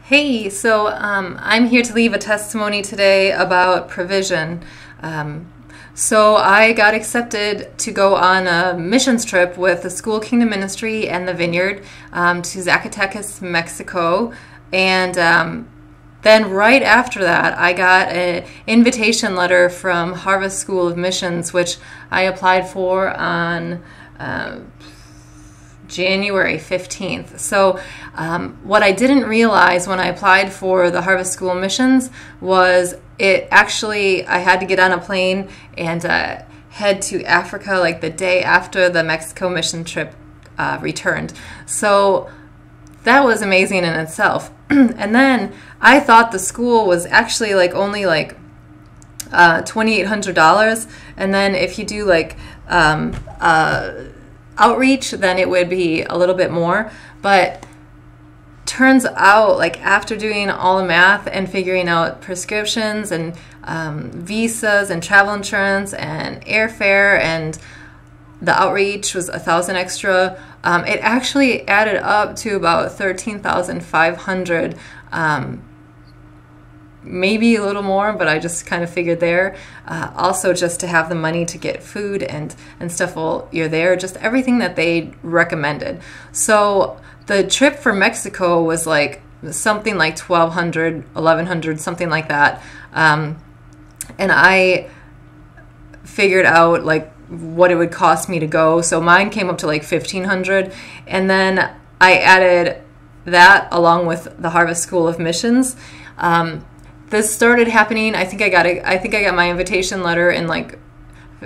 Hey, I'm here to leave a testimony today about provision. So I got accepted to go on a missions trip with the School Kingdom Ministry and the Vineyard to Zacatecas, Mexico. And then right after that, I got an invitation letter from Harvest School of Missions, which I applied for on January 15th. So what I didn't realize when I applied for the Harvest School Missions was I had to get on a plane and head to Africa like the day after the Mexico mission trip returned. So that was amazing in itself. And then I thought the school was actually only $2,800, and then if you do outreach, then it would be a little bit more. But turns out, after doing all the math and figuring out prescriptions and visas and travel insurance and airfare, and the outreach was $1,000 extra, it actually added up to about $13,500. Maybe a little more, but I just kind of figured there. Also, just to have the money to get food and stuff while you're there, just everything that they recommended. So the trip for Mexico was something like $1,200, $1,100, something like that. And I figured out what it would cost me to go. So mine came up to $1,500, and then I added that along with the Harvest School of Missions. This started happening. I think I got my invitation letter in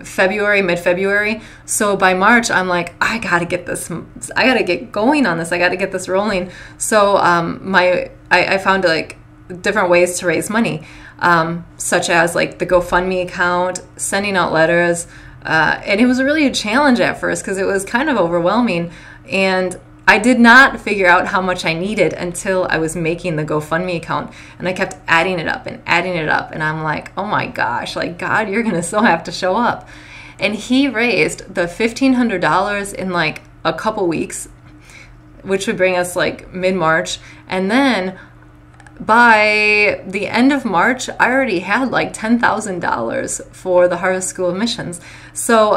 February, mid-February. So by March, I'm I gotta get this. I gotta get going on this. I gotta get this rolling. So I found different ways to raise money, such as the GoFundMe account, sending out letters, and it was really a challenge at first because it was kind of overwhelming, and I did not figure out how much I needed until I was making the GoFundMe account, and I kept adding it up, and I'm like, oh my gosh, God, you're gonna still have to show up. And he raised the $1,500 in a couple weeks, which would bring us mid-March, and then by the end of March, I already had $10,000 for the Harvest School of Missions. So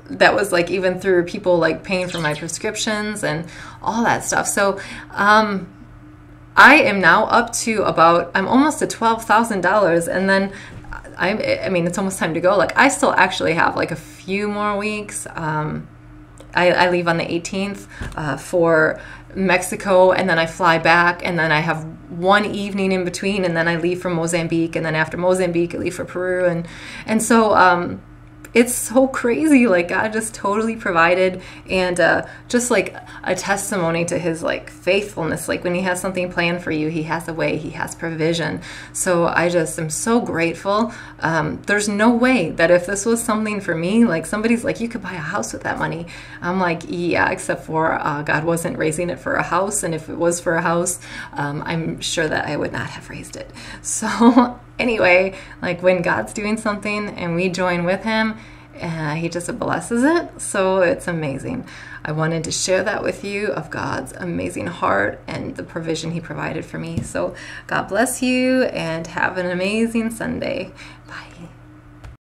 that was even through people paying for my prescriptions and all that stuff. So I am now up to I'm almost at $12,000, and then I mean it's almost time to go. I still actually have a few more weeks. I leave on the 18th for Mexico, and then I fly back, and then I have one evening in between, and then I leave for Mozambique, and then after Mozambique I leave for Peru, and so it's so crazy. God just totally provided, and just a testimony to his faithfulness. When he has something planned for you, he has a way, he has provision. So I just am so grateful. There's no way that if this was something for me, somebody's you could buy a house with that money, I'm yeah, except for God wasn't raising it for a house, and if it was for a house, I'm sure that I would not have raised it. So anyway, when God's doing something and we join with him, he just blesses it. So it's amazing. I wanted to share that with you, of God's amazing heart and the provision he provided for me. So God bless you, and have an amazing Sunday. Bye.